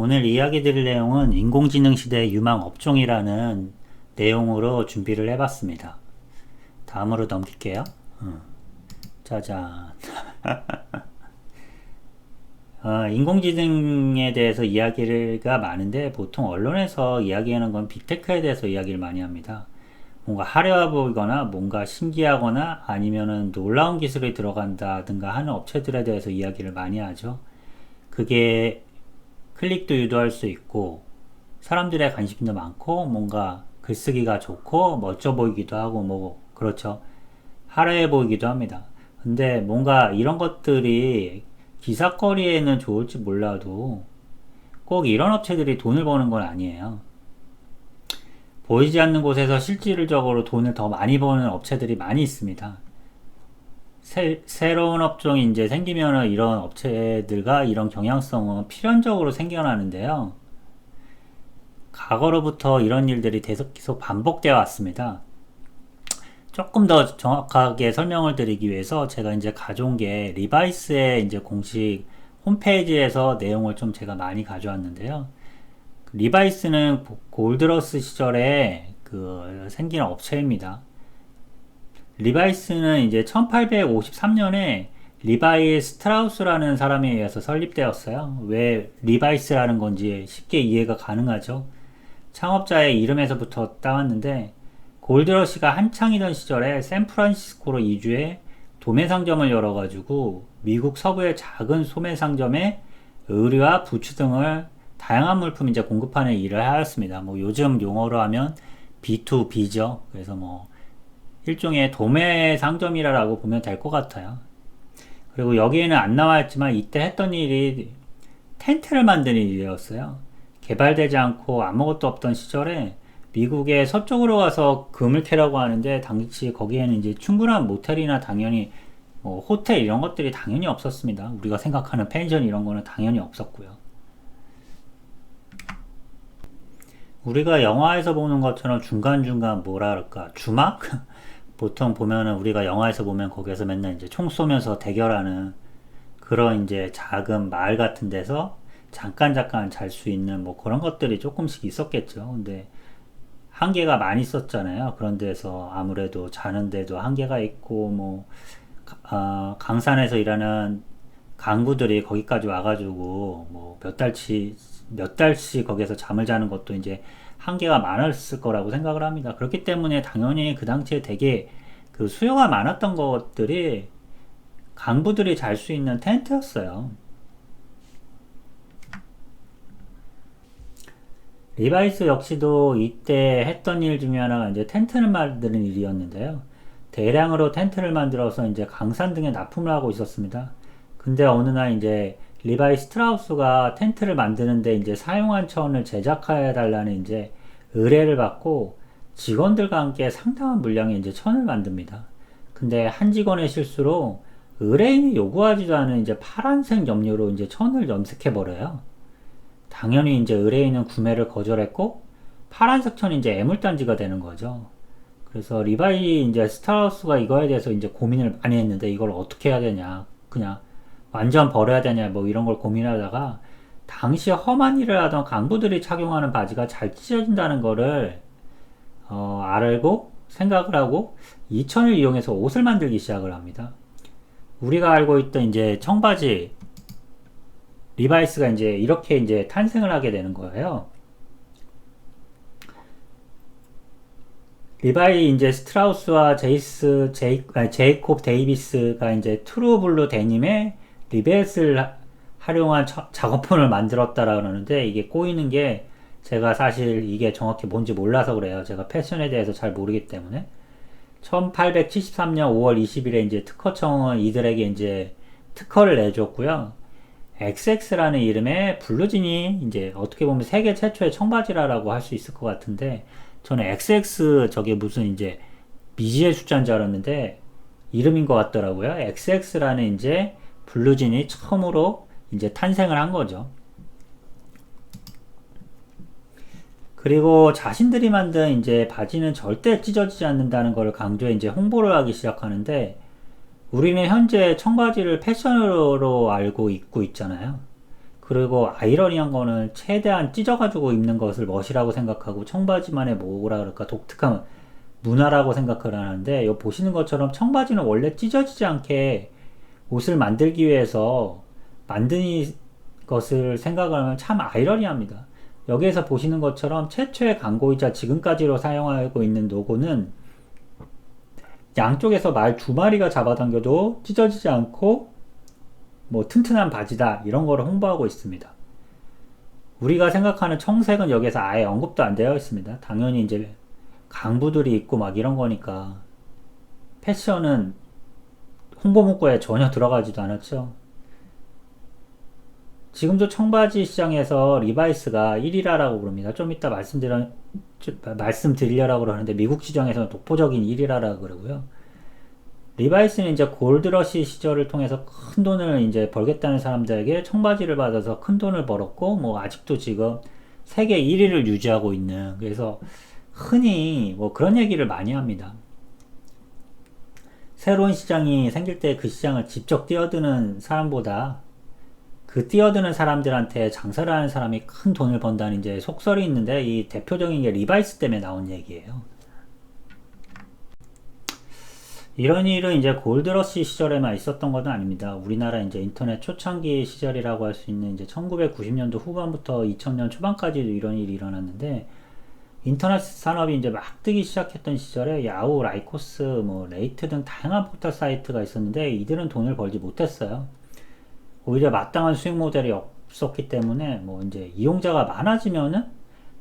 오늘 이야기 드릴 내용은 인공지능 시대의 유망 업종이라는 내용으로 준비를 해봤습니다. 다음으로 넘길게요. 짜잔. 인공지능에 대해서 이야기가 많은데 보통 언론에서 이야기하는 건 빅테크에 대해서 이야기를 많이 합니다. 뭔가 화려해 보이거나 뭔가 신기하거나 아니면은 놀라운 기술이 들어간다든가 하는 업체들에 대해서 이야기를 많이 하죠. 그게 클릭도 유도할 수 있고 사람들의 관심도 많고 뭔가 글쓰기가 좋고 멋져 보이기도 하고 뭐 그렇죠. 화려해 보이기도 합니다. 근데 뭔가 이런 것들이 기사거리에는 좋을지 몰라도 꼭 이런 업체들이 돈을 버는 건 아니에요. 보이지 않는 곳에서 실질적으로 돈을 더 많이 버는 업체들이 많이 있습니다. 새로운 업종이 이제 생기면은 이런 업체들과 이런 경향성은 필연적으로 생겨나는데요. 과거로부터 이런 일들이 계속 반복되어 왔습니다. 조금 더 정확하게 설명을 드리기 위해서 제가 이제 가져온 게 리바이스의 이제 공식 홈페이지에서 내용을 좀 제가 많이 가져왔는데요. 리바이스는 골드러스 시절에 생긴 업체입니다. 리바이스는 이제 1853년에 리바이 스트라우스라는 사람에 의해서 설립되었어요. 왜 리바이스라는 건지 쉽게 이해가 가능하죠. 창업자의 이름에서부터 따왔는데 골드러시가 한창이던 시절에 샌프란시스코로 이주해 도매상점을 열어가지고 미국 서부의 작은 소매상점에 의류와 부츠 등을 다양한 물품 이제 공급하는 일을 하였습니다. 뭐 요즘 용어로 하면 B2B죠. 그래서 뭐 일종의 도매 상점이라고 보면 될 것 같아요. 그리고 여기에는 안 나와 있지만 이때 했던 일이 텐트를 만드는 일이었어요. 개발되지 않고 아무것도 없던 시절에 미국의 서쪽으로 가서 금을 캐라고 하는데 당시 거기에는 이제 충분한 모텔이나 당연히 뭐 호텔 이런 것들이 당연히 없었습니다. 우리가 생각하는 펜션 이런 거는 당연히 없었고요. 우리가 영화에서 보는 것처럼 중간중간 뭐라 그럴까 주막? 보통 보면은 우리가 영화에서 보면 거기서 맨날 이제 총 쏘면서 대결하는 그런 이제 작은 마을 같은 데서 잠깐 잘 수 있는 뭐 그런 것들이 조금씩 있었겠죠. 근데 한계가 많이 있었잖아요. 그런 데서 아무래도 자는 데도 한계가 있고 뭐 강산에서 일하는 강부들이 거기까지 와가지고 뭐 몇 달씩 거기에서 잠을 자는 것도 이제 한계가 많았을 거라고 생각을 합니다. 그렇기 때문에 당연히 그 당시에 되게 그 수요가 많았던 것들이 강부들이 잘 수 있는 텐트였어요. 리바이스 역시도 이때 했던 일 중에 하나가 이제 텐트를 만드는 일이었는데요. 대량으로 텐트를 만들어서 이제 강산 등에 납품을 하고 있었습니다. 근데 어느 날 이제 리바이 스트라우스가 텐트를 만드는데 이제 사용한 천을 제작해 달라는 이제 의뢰를 받고 직원들과 함께 상당한 물량의 이제 천을 만듭니다. 근데 한 직원의 실수로 의뢰인이 요구하지도 않은 이제 파란색 염료로 이제 천을 염색해 버려요. 당연히 이제 의뢰인은 구매를 거절했고 파란색 천이 이제 애물단지가 되는 거죠. 그래서 리바이 이제 스트라우스가 이거에 대해서 이제 고민을 많이 했는데 이걸 어떻게 해야 되냐, 그냥 완전 버려야 되냐 뭐 이런 걸 고민하다가 당시 험한 일을 하던 강부들이 착용하는 바지가 잘 찢어진다는 거를 알고 생각을 하고 이 천을 이용해서 옷을 만들기 시작을 합니다. 우리가 알고 있던 이제 청바지 리바이스가 이제 이렇게 이제 탄생을 하게 되는 거예요. 리바이 이제 스트라우스와 제이콥 데이비스가 이제 트루블루 데님의 리벳을 활용한 작업품을 만들었다라 그러는데 이게 꼬이는 게 제가 사실 이게 정확히 뭔지 몰라서 그래요. 제가 패션에 대해서 잘 모르기 때문에 1873년 5월 20일에 이제 특허청은 이들에게 이제 특허를 내줬고요. XX라는 이름의 블루진이 이제 어떻게 보면 세계 최초의 청바지라고 할 수 있을 것 같은데 저는 XX 저게 무슨 이제 미지의 숫자인 줄 알았는데 이름인 것 같더라고요. XX라는 이제 블루진이 처음으로 이제 탄생을 한 거죠. 그리고 자신들이 만든 이제 바지는 절대 찢어지지 않는다는 걸 강조해 이제 홍보를 하기 시작하는데 우리는 현재 청바지를 패션으로 알고 입고 있잖아요. 그리고 아이러니한 거는 최대한 찢어가지고 입는 것을 멋이라고 생각하고 청바지만의 뭐라 그럴까 독특한 문화라고 생각을 하는데, 요 보시는 것처럼 청바지는 원래 찢어지지 않게 옷을 만들기 위해서 만든 것을 생각하면 참 아이러니합니다. 여기에서 보시는 것처럼 최초의 광고이자 지금까지로 사용하고 있는 로고는 양쪽에서 말 두 마리가 잡아당겨도 찢어지지 않고 뭐 튼튼한 바지다 이런 거를 홍보하고 있습니다. 우리가 생각하는 청색은 여기서 아예 언급도 안 되어 있습니다. 당연히 이제 강부들이 있고 막 이런 거니까 패션은 홍보 문구에 전혀 들어가지도 않았죠. 지금도 청바지 시장에서 리바이스가 1위라라고 부릅니다. 좀 이따 말씀드리려고 그러는데 미국 시장에서는 독보적인 1위라라고 그러고요. 리바이스는 이제 골드러시 시절을 통해서 큰 돈을 이제 벌겠다는 사람들에게 청바지를 받아서 큰 돈을 벌었고, 뭐 아직도 지금 세계 1위를 유지하고 있는, 그래서 흔히 뭐 그런 얘기를 많이 합니다. 새로운 시장이 생길 때 그 시장을 직접 뛰어드는 사람보다 그 뛰어드는 사람들한테 장사를 하는 사람이 큰 돈을 번다는 이제 속설이 있는데, 이 대표적인 게 리바이스 때문에 나온 얘기예요. 이런 일은 이제 골드러시 시절에만 있었던 것은 아닙니다. 우리나라 이제 인터넷 초창기 시절이라고 할 수 있는 이제 1990년도 후반부터 2000년 초반까지도 이런 일이 일어났는데, 인터넷 산업이 이제 막 뜨기 시작했던 시절에 야후, 라이코스, 뭐 레이트 등 다양한 포털 사이트가 있었는데 이들은 돈을 벌지 못했어요. 오히려 마땅한 수익 모델이 없었기 때문에 뭐 이제 이용자가 많아지면은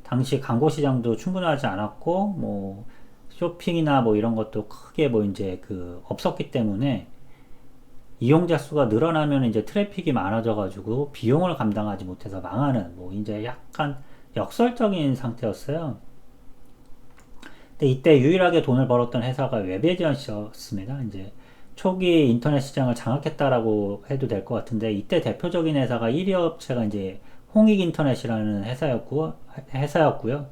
당시 광고 시장도 충분하지 않았고, 뭐 쇼핑이나 뭐 이런 것도 크게 뭐 이제 그 없었기 때문에 이용자 수가 늘어나면 이제 트래픽이 많아져 가지고 비용을 감당하지 못해서 망하는, 뭐 이제 약간 역설적인 상태였어요. 근데 이때 유일하게 돈을 벌었던 회사가 웹에이전시였습니다. 이제 초기 인터넷 시장을 장악했다라고 해도 될 것 같은데, 이때 대표적인 회사가 1위 업체가 이제 홍익인터넷이라는 회사였고요.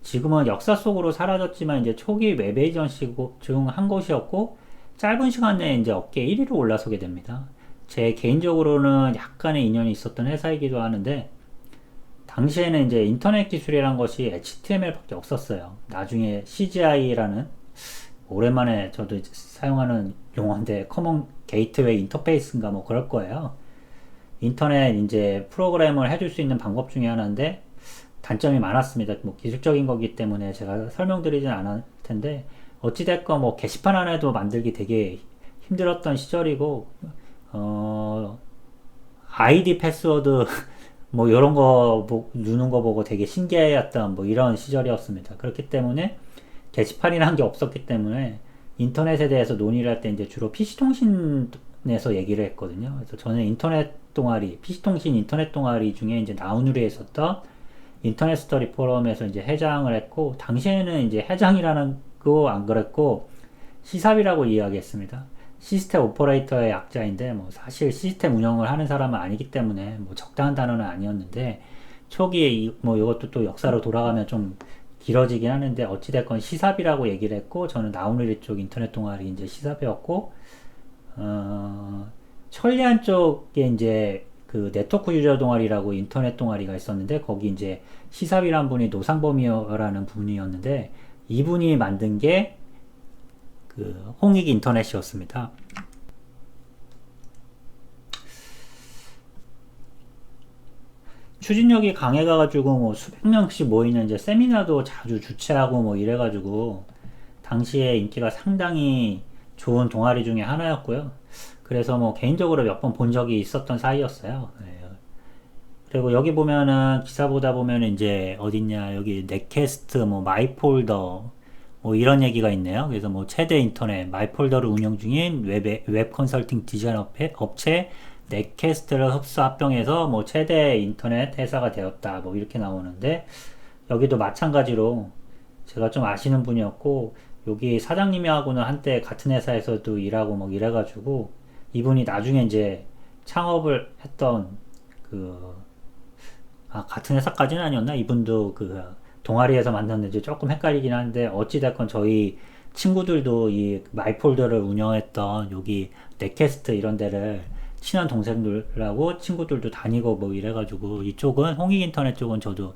지금은 역사 속으로 사라졌지만 이제 초기 웹에이전시 중 한 곳이었고, 짧은 시간 내에 이제 업계 1위로 올라서게 됩니다. 제 개인적으로는 약간의 인연이 있었던 회사이기도 하는데, 당시에는 이제 인터넷 기술이란 것이 HTML밖에 없었어요. 나중에 CGI라는, 오랜만에 저도 사용하는 용어인데 커먼 게이트웨이 인터페이스인가 뭐 그럴 거예요. 인터넷 이제 프로그램을 해줄 수 있는 방법 중에 하나인데 단점이 많았습니다. 뭐 기술적인 거기 때문에 제가 설명드리진 않을 텐데, 어찌됐건 뭐 게시판 안에도 만들기 되게 힘들었던 시절이고, 아이디 패스워드 뭐 이런 거 누는 거 보고 되게 신기했던 뭐 이런 시절이었습니다. 그렇기 때문에 게시판이라는 게 없었기 때문에 인터넷에 대해서 논의를 할 때 이제 주로 PC통신에서 얘기를 했거든요. 그래서 저는 인터넷 동아리, PC통신 인터넷 동아리 중에 이제 나우누리에 있었던 인터넷 스터디 포럼에서 이제 회장을 했고, 당시에는 이제 회장이라는 거 안 그랬고 시삽이라고 이야기했습니다. 시스템 오퍼레이터의 약자인데, 뭐 사실 시스템 운영을 하는 사람은 아니기 때문에 뭐 적당한 단어는 아니었는데, 초기에 뭐 이것도 또 역사로 돌아가면 좀 길어지긴 하는데, 어찌됐건 시삽이라고 얘기를 했고, 저는 나우누리 쪽 인터넷 동아리 이제 시삽이었고, 천리안 쪽에 이제 그 네트워크 유저 동아리라고 인터넷 동아리가 있었는데, 거기 이제 시삽이란 분이 노상범이라는 분이었는데, 이분이 만든 게 그 홍익 인터넷이었습니다. 추진력이 강해가지고 뭐 수백 명씩 모이는 이제 세미나도 자주 주최하고 뭐 이래가지고 당시에 인기가 상당히 좋은 동아리 중에 하나였고요. 그래서 뭐 개인적으로 몇 번 본 적이 있었던 사이였어요. 네. 그리고 여기 보면은 기사 보다 보면은 이제 어딨냐, 여기 넷캐스트, 뭐 마이폴더 뭐 이런 얘기가 있네요. 그래서 뭐 최대 인터넷 마이폴더를 운영 중인 웹 컨설팅 디자인 업체 넷캐스트를 흡수 합병해서 뭐 최대 인터넷 회사가 되었다, 뭐 이렇게 나오는데, 여기도 마찬가지로 제가 좀 아시는 분이었고, 여기 사장님하고는 한때 같은 회사에서도 일하고 뭐 이래가지고, 이분이 나중에 이제 창업을 했던 같은 회사까지는 아니었나? 이분도 동아리에서 만났는지 조금 헷갈리긴 한데, 어찌됐건 저희 친구들도 이 마이폴더를 운영했던 여기 넷캐스트 이런 데를 친한 동생들하고 친구들도 다니고 뭐 이래가지고 이쪽은 홍익인터넷 쪽은 저도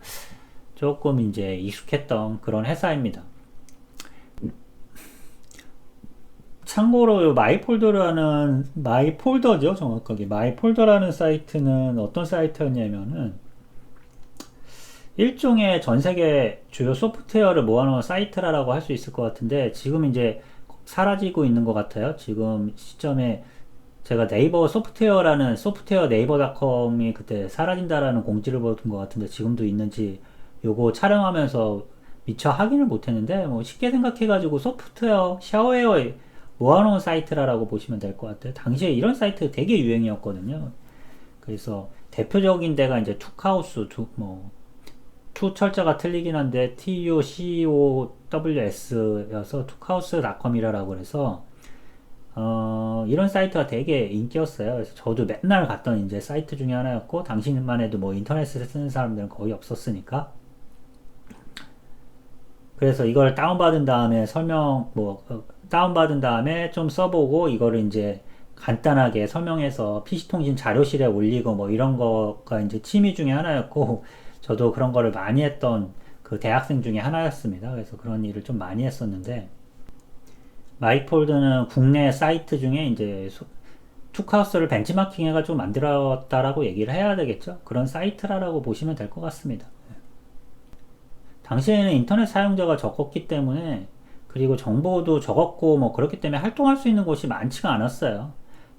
조금 이제 익숙했던 그런 회사입니다. 참고로 마이폴더죠, 정확하게 마이폴더라는 사이트는 어떤 사이트였냐면은 일종의 전 세계 주요 소프트웨어를 모아놓은 사이트라고 할 수 있을 것 같은데 지금 이제 사라지고 있는 것 같아요. 지금 시점에 제가 네이버 소프트웨어라는 소프트웨어 네이버닷컴이 그때 사라진다라는 공지를 본 것 같은데 지금도 있는지 요거 촬영하면서 미처 확인을 못했는데 뭐 쉽게 생각해가지고 소프트웨어 샤워웨어 모아놓은 사이트라고 보시면 될 것 같아요. 당시에 이런 사이트 되게 유행이었거든요. 그래서 대표적인 데가 이제 툭하우스, 투 철자가 틀리긴 한데 TUCOWS여서 툭하우스닷컴이라고 그래서 이런 사이트가 되게 인기였어요. 그래서 저도 맨날 갔던 이제 사이트 중에 하나였고 당시만 해도 뭐 인터넷을 쓰는 사람들은 거의 없었으니까 그래서 이걸 다운받은 다음에 다운받은 다음에 좀 써보고 이거를 이제 간단하게 설명해서 PC통신 자료실에 올리고 뭐 이런 거가 이제 취미 중에 하나였고 저도 그런 거를 많이 했던 그 대학생 중에 하나였습니다. 그래서 그런 일을 좀 많이 했었는데 마이폴드는 국내 사이트 중에 이제 툭하우스를 벤치마킹 해가지고 만들었다라고 얘기를 해야 되겠죠. 그런 사이트라고 보시면 될 것 같습니다. 당시에는 인터넷 사용자가 적었기 때문에 그리고 정보도 적었고 뭐 그렇기 때문에 활동할 수 있는 곳이 많지가 않았어요.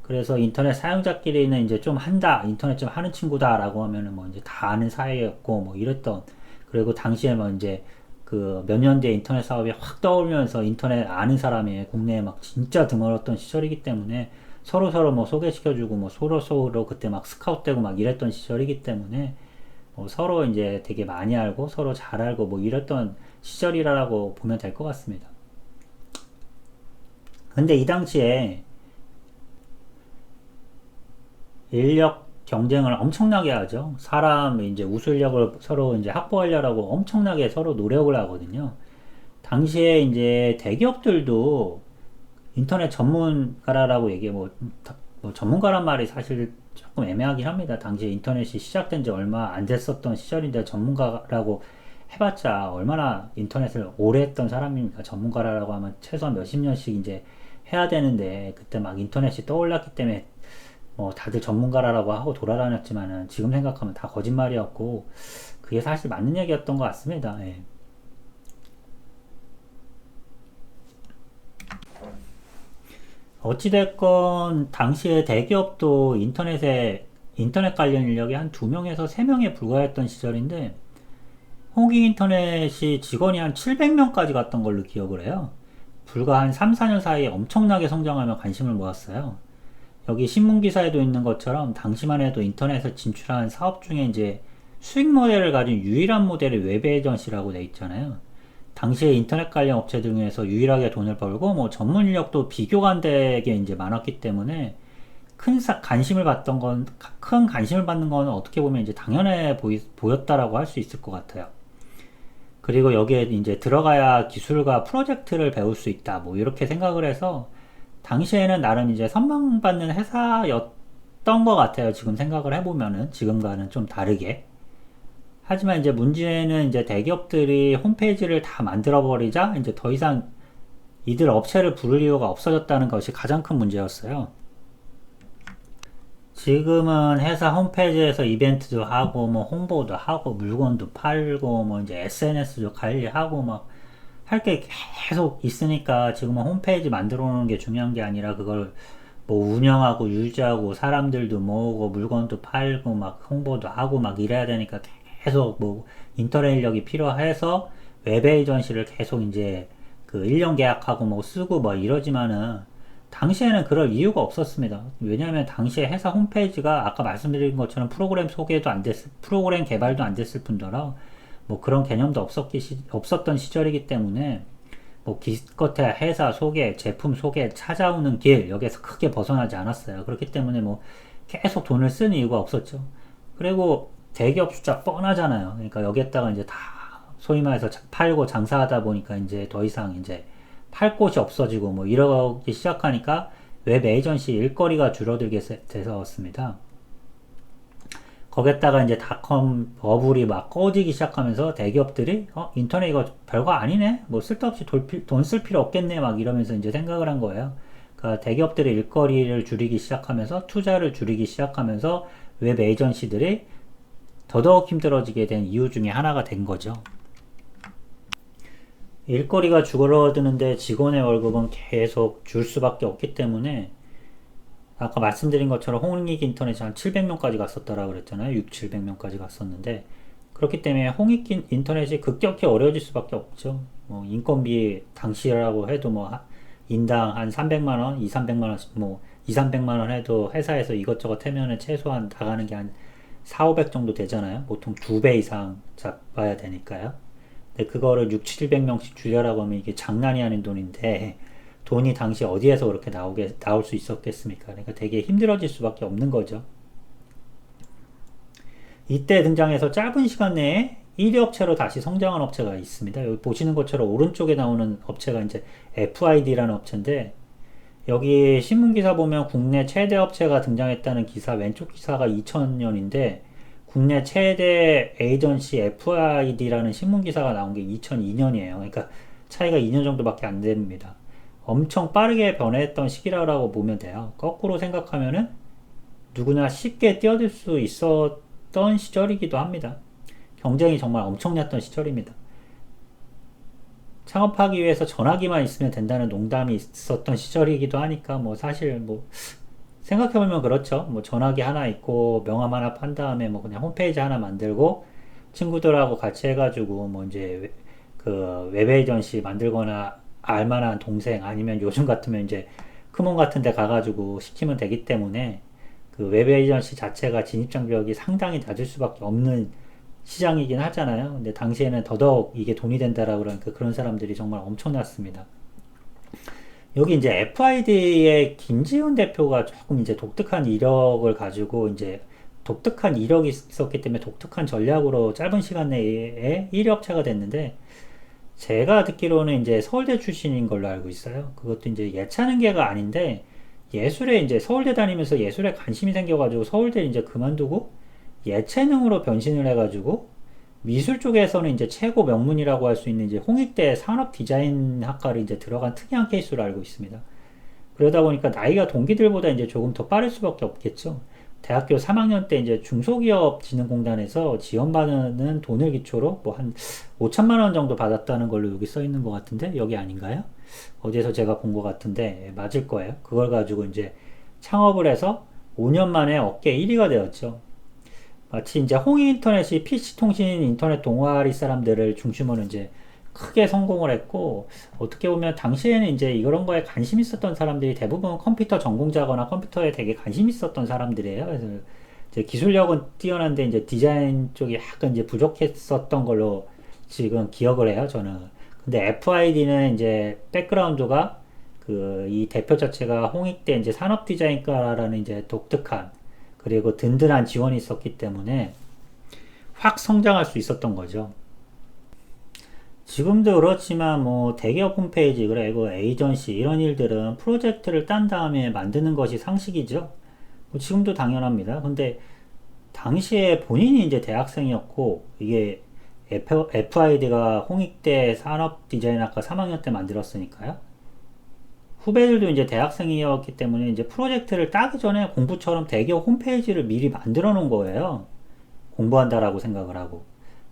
그래서 인터넷 사용자끼리는 이제 좀 한다, 인터넷 좀 하는 친구다라고 하면은 뭐 이제 다 아는 사이였고 뭐 이랬던. 그리고 당시에 뭐 이제 그 몇 년 뒤에 인터넷 사업이 확 떠오르면서 인터넷 아는 사람이 국내에 막 진짜 드물었던 시절이기 때문에 서로 뭐 소개시켜주고 뭐 서로 그때 막 스카웃되고 막 이랬던 시절이기 때문에 서로 이제 되게 많이 알고 서로 잘 알고 뭐 이랬던 시절이라고 보면 될 것 같습니다. 근데 이 당시에 인력 경쟁을 엄청나게 하죠. 사람 이제 우수인력을 서로 이제 확보하려고 엄청나게 서로 노력을 하거든요. 당시에 이제 대기업들도 인터넷 전문가라고 뭐 전문가란 말이 사실 조금 애매하긴 합니다. 당시에 인터넷이 시작된 지 얼마 안 됐었던 시절인데 전문가라고 해봤자 얼마나 인터넷을 오래 했던 사람입니까? 전문가라고 하면 최소한 몇십 년씩 이제 해야 되는데 그때 막 인터넷이 떠올랐기 때문에 뭐 다들 전문가라고 하고 돌아다녔지만은 지금 생각하면 다 거짓말이었고 그게 사실 맞는 얘기였던 것 같습니다. 예. 어찌됐건 당시에 대기업도 인터넷 관련 인력이 한 2명에서 3명에 불과했던 시절인데 홍익인터넷이 직원이 한 700명까지 갔던 걸로 기억을 해요. 불과 한 3, 4년 사이에 엄청나게 성장하며 관심을 모았어요. 여기 신문기사에도 있는 것처럼 당시만 해도 인터넷에 진출한 사업 중에 이제 수익 모델을 가진 유일한 모델이 웹 에이전시라고 돼 있잖아요. 당시에 인터넷 관련 업체들 중에서 유일하게 돈을 벌고 뭐 전문 인력도 비교가 안 되게 이제 많았기 때문에 큰 관심을 받는 건 어떻게 보면 이제 당연해 보였다라고 할 수 있을 것 같아요. 그리고 여기에 이제 들어가야 기술과 프로젝트를 배울 수 있다. 뭐 이렇게 생각을 해서 당시에는 나름 이제 선망받는 회사였던 것 같아요. 지금 생각을 해보면은 지금과는 좀 다르게. 하지만 이제 문제는 이제 대기업들이 홈페이지를 다 만들어버리자 이제 더 이상 이들 업체를 부를 이유가 없어졌다는 것이 가장 큰 문제였어요. 지금은 회사 홈페이지에서 이벤트도 하고 뭐 홍보도 하고 물건도 팔고 뭐 이제 SNS도 관리하고 막 할 게 계속 있으니까 지금은 홈페이지 만들어 놓는 게 중요한 게 아니라 그걸 뭐 운영하고 유지하고 사람들도 모으고 물건도 팔고 막 홍보도 하고 막 이래야 되니까 계속 뭐 인터넷 인력이 필요해서 웹 에이전시를 계속 이제 그 1년 계약하고 뭐 쓰고 뭐 이러지만은 당시에는 그럴 이유가 없었습니다. 왜냐하면 당시에 회사 홈페이지가 아까 말씀드린 것처럼 프로그램 개발도 안 됐을 뿐더러 뭐 그런 개념도 없었던 시절이기 때문에 뭐 기껏해야 회사 소개, 제품 소개, 찾아오는 길 여기에서 크게 벗어나지 않았어요. 그렇기 때문에 뭐 계속 돈을 쓰는 이유가 없었죠. 그리고 대기업 숫자 뻔하잖아요. 그러니까 여기에다가 이제 다 소위 말해서 팔고 장사하다 보니까 이제 더 이상 이제 팔 곳이 없어지고 뭐 이러기 시작하니까 웹 에이전시 일거리가 줄어들게 되었습니다. 거기에다가 이제 닷컴 버블이 막 꺼지기 시작하면서 대기업들이 인터넷 이거 별거 아니네, 뭐 쓸데없이 돈 쓸 필요 없겠네, 막 이러면서 이제 생각을 한 거예요. 그러니까 대기업들의 일거리를 줄이기 시작하면서 투자를 줄이기 시작하면서 웹 에이전시들이 더더욱 힘들어지게 된 이유 중에 하나가 된 거죠. 일거리가 줄어드는데 직원의 월급은 계속 줄 수밖에 없기 때문에, 아까 말씀드린 것처럼 홍익 인터넷이 한 700명까지 갔었다라고 그랬잖아요. 6, 700명까지 갔었는데, 그렇기 때문에 홍익 인터넷이 급격히 어려워질 수밖에 없죠. 뭐 인건비 당시라고 해도 뭐 인당 한 300만 원, 2, 300만 원, 뭐 2, 300만 원 해도 회사에서 이것저것 하면은 최소한 나가는 게 한 4, 500 정도 되잖아요. 보통 2배 이상 잡아야 되니까요. 근데 그거를 6, 700명씩 줄여라고 하면 이게 장난이 아닌 돈인데, 돈이 당시 어디에서 그렇게 나올 수 있었겠습니까? 그러니까 되게 힘들어질 수밖에 없는 거죠. 이때 등장해서 짧은 시간 내에 1위 업체로 다시 성장한 업체가 있습니다. 여기 보시는 것처럼 오른쪽에 나오는 업체가 이제 FID라는 업체인데, 여기 신문기사 보면 국내 최대 업체가 등장했다는 기사, 왼쪽 기사가 2000년인데, 국내 최대 에이전시 FID라는 신문기사가 나온 게 2002년이에요. 그러니까 차이가 2년 정도밖에 안 됩니다. 엄청 빠르게 변했던 시기라고 보면 돼요. 거꾸로 생각하면은 누구나 쉽게 뛰어들 수 있었던 시절이기도 합니다. 경쟁이 정말 엄청났던 시절입니다. 창업하기 위해서 전화기만 있으면 된다는 농담이 있었던 시절이기도 하니까, 뭐 사실 뭐 생각해보면 그렇죠. 뭐 전화기 하나 있고 명함 하나 판 다음에 뭐 그냥 홈페이지 하나 만들고 친구들하고 같이 해가지고 뭐 이제 그 웹에이전시 만들거나, 알만한 동생 아니면 요즘 같으면 이제 크몬 같은 데 가가지고 시키면 되기 때문에, 그 웹에이전시 자체가 진입장벽이 상당히 낮을 수밖에 없는 시장이긴 하잖아요. 근데 당시에는 더더욱 이게 돈이 된다라고 그러니까 그런 사람들이 정말 엄청났습니다. 여기 이제 FID의 김지훈 대표가 조금 이제 독특한 이력을 가지고, 이제 독특한 이력이 있었기 때문에 독특한 전략으로 짧은 시간 내에 1위 업체가 됐는데, 제가 듣기로는 이제 서울대 출신인 걸로 알고 있어요. 그것도 이제 예체능계가 아닌데, 예술에 이제 서울대 다니면서 예술에 관심이 생겨가지고 서울대 이제 그만두고 예체능으로 변신을 해가지고, 미술 쪽에서는 이제 최고 명문이라고 할 수 있는 이제 홍익대 산업 디자인 학과를 이제 들어간 특이한 케이스로 알고 있습니다. 그러다 보니까 나이가 동기들보다 이제 조금 더 빠를 수밖에 없겠죠. 대학교 3학년 때 이제 중소기업진흥공단에서 지원받는 돈을 기초로 뭐 한 5천만 원 정도 받았다는 걸로 여기 써 있는 것 같은데, 여기 아닌가요? 어디서 제가 본 것 같은데 맞을 거예요. 그걸 가지고 이제 창업을 해서 5년 만에 업계 1위가 되었죠. 마치 이제 홍익인터넷이 PC통신 인터넷 동아리 사람들을 중심으로 이제 크게 성공을 했고, 어떻게 보면 당시에는 이제 이런 거에 관심 있었던 사람들이 대부분 컴퓨터 전공자거나 컴퓨터에 되게 관심 있었던 사람들이에요. 그래서 이제 기술력은 뛰어난데 이제 디자인 쪽이 약간 이제 부족했었던 걸로 지금 기억을 해요, 저는. 근데 FID는 이제 백그라운드가 그 이 대표 자체가 홍익대 이제 산업 디자인과라는 이제 독특한, 그리고 든든한 지원이 있었기 때문에 확 성장할 수 있었던 거죠. 지금도 그렇지만 뭐 대기업 홈페이지, 그리고 에이전시 이런 일들은 프로젝트를 딴 다음에 만드는 것이 상식이죠. 뭐 지금도 당연합니다. 근데 당시에 본인이 이제 대학생이었고, 이게 FID가 홍익대 산업디자인학과 3학년 때 만들었으니까요. 후배들도 이제 대학생이었기 때문에 이제 프로젝트를 따기 전에 공부처럼 대기업 홈페이지를 미리 만들어 놓은 거예요. 공부한다라고 생각을 하고.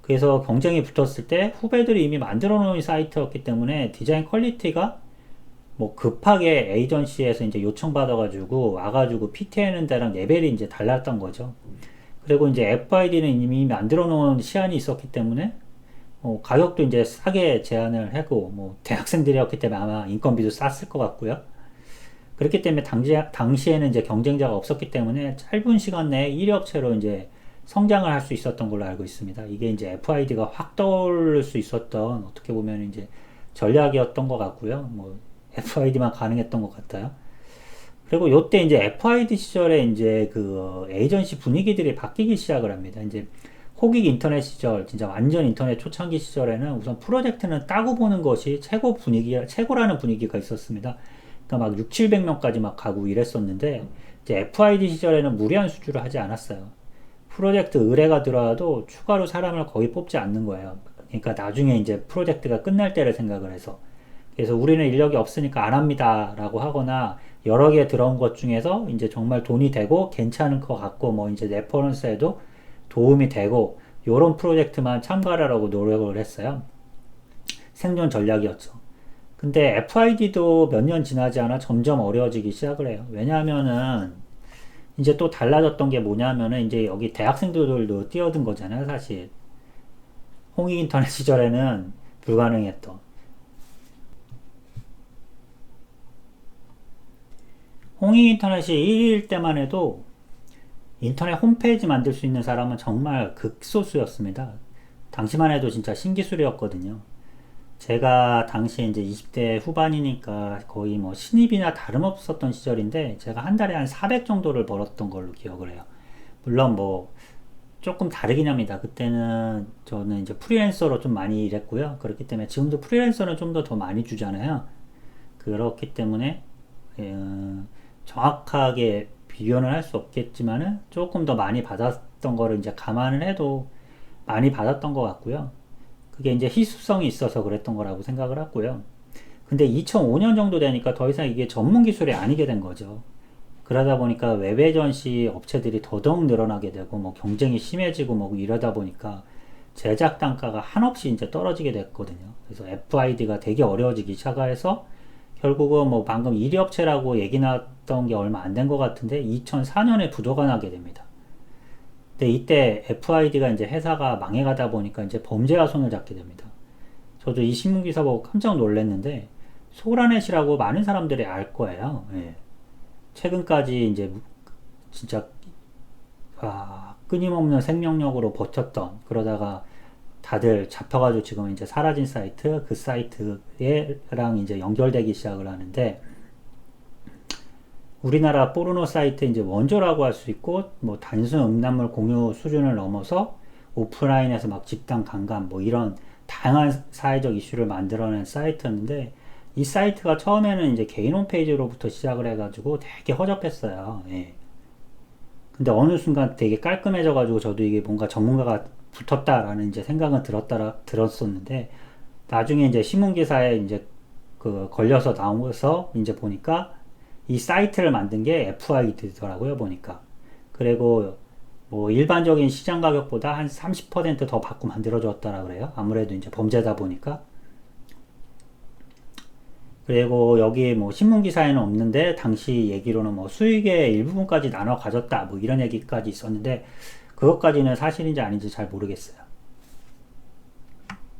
그래서 경쟁이 붙었을 때 후배들이 이미 만들어 놓은 사이트였기 때문에 디자인 퀄리티가 뭐 급하게 에이전시에서 이제 요청받아가지고 와가지고 PT하는 데랑 레벨이 이제 달랐던 거죠. 그리고 이제 FID는 이미 만들어 놓은 시안이 있었기 때문에 가격도 이제 싸게 제한을 하고, 뭐 대학생들이었기 때문에 아마 인건비도 쌌을 것 같고요. 그렇기 때문에 당시에는 이제 경쟁자가 없었기 때문에 짧은 시간 내에 1위 업체로 이제 성장을 할 수 있었던 걸로 알고 있습니다. 이게 이제 FID가 확 떠오를 수 있었던, 어떻게 보면 이제 전략이었던 것 같고요. 뭐 FID만 가능했던 것 같아요. 그리고 요때 이제 FID 시절에 이제 그 에이전시 분위기들이 바뀌기 시작을 합니다. 이제 호기기 인터넷 시절, 진짜 완전 인터넷 초창기 시절에는 우선 프로젝트는 따고 보는 것이 최고라는 분위기가 있었습니다. 그러니까 막 6, 700명까지 막 가고 이랬었는데 이제 FID 시절에는 무리한 수주를 하지 않았어요. 프로젝트 의뢰가 들어와도 추가로 사람을 거의 뽑지 않는 거예요. 그러니까 나중에 이제 프로젝트가 끝날 때를 생각을 해서. 그래서 우리는 인력이 없으니까 안 합니다 라고 하거나 여러 개 들어온 것 중에서 이제 정말 돈이 되고 괜찮은 것 같고 뭐 이제 레퍼런스에도 도움이 되고 요런 프로젝트만 참가하라고 노력을 했어요. 생존 전략이었죠. 근데 FID도 몇 년 지나지 않아 점점 어려워지기 시작을 해요. 왜냐하면은 이제 또 달라졌던 게 뭐냐면은 이제 여기 대학생들도 뛰어든 거잖아요, 사실. 홍익인터넷 시절에는 불가능했던. 홍익인터넷이 1일 때만 해도 인터넷 홈페이지 만들 수 있는 사람은 정말 극소수였습니다. 당시만 해도 진짜 신기술이었거든요. 제가 당시에 이제 20대 후반이니까 거의 뭐 신입이나 다름없었던 시절인데 제가 한 달에 한 400 정도를 벌었던 걸로 기억을 해요. 물론 뭐 조금 다르긴 합니다. 그때는 저는 이제 프리랜서로 좀 많이 일했고요. 그렇기 때문에 지금도 프리랜서는 좀 더 많이 주잖아요. 그렇기 때문에 정확하게 비교는 할 수 없겠지만은 조금 더 많이 받았던 거를 이제 감안을 해도 많이 받았던 것 같고요. 그게 이제 희소성이 있어서 그랬던 거라고 생각을 하고요. 근데 2005년 정도 되니까 더 이상 이게 전문 기술이 아니게 된 거죠. 그러다 보니까 웹에전시 업체들이 더더욱 늘어나게 되고 뭐 경쟁이 심해지고 뭐 이러다 보니까 제작 단가가 한없이 이제 떨어지게 됐거든요. 그래서 FID가 되게 어려워지기 시작해서 결국은 뭐 방금 1위 업체라고 얘기 나왔던 게 얼마 안 된 것 같은데 2004년에 부도가 나게 됩니다. 근데 이때 FID가 이제 회사가 망해가다 보니까 이제 범죄가 손을 잡게 됩니다. 저도 이 신문 기사 보고 깜짝 놀랐는데 소라넷이라고 많은 사람들이 알 거예요. 예. 최근까지 이제 진짜 끊임없는 생명력으로 버텼던 그러다가 다들 잡혀가지고 지금 이제 사라진 사이트 그 사이트랑 이제 연결되기 시작을 하는데 우리나라 포르노 사이트 이제 원조라고 할 수 있고 뭐 단순 음란물 공유 수준을 넘어서 오프라인에서 막 집단 강간 뭐 이런 다양한 사회적 이슈를 만들어낸 사이트였는데 이 사이트가 처음에는 이제 개인 홈페이지로부터 시작을 해가지고 되게 허접했어요. 예. 근데 어느 순간 되게 깔끔해져가지고 저도 이게 뭔가 전문가가 붙었다라는 이제 생각은 들었었는데 나중에 이제 신문기사에 이제 그 걸려서 나오면서 이제 보니까 이 사이트를 만든 게 FID더라고요, 보니까. 그리고 뭐 일반적인 시장 가격보다 한 30%더 받고 만들어줬다라 그래요. 아무래도 이제 범죄다 보니까. 그리고 여기 뭐 신문 기사에는 없는데 당시 얘기로는 뭐 수익의 일부분까지 나눠 가졌다 뭐 이런 얘기까지 있었는데 그것까지는 사실인지 아닌지 잘 모르겠어요.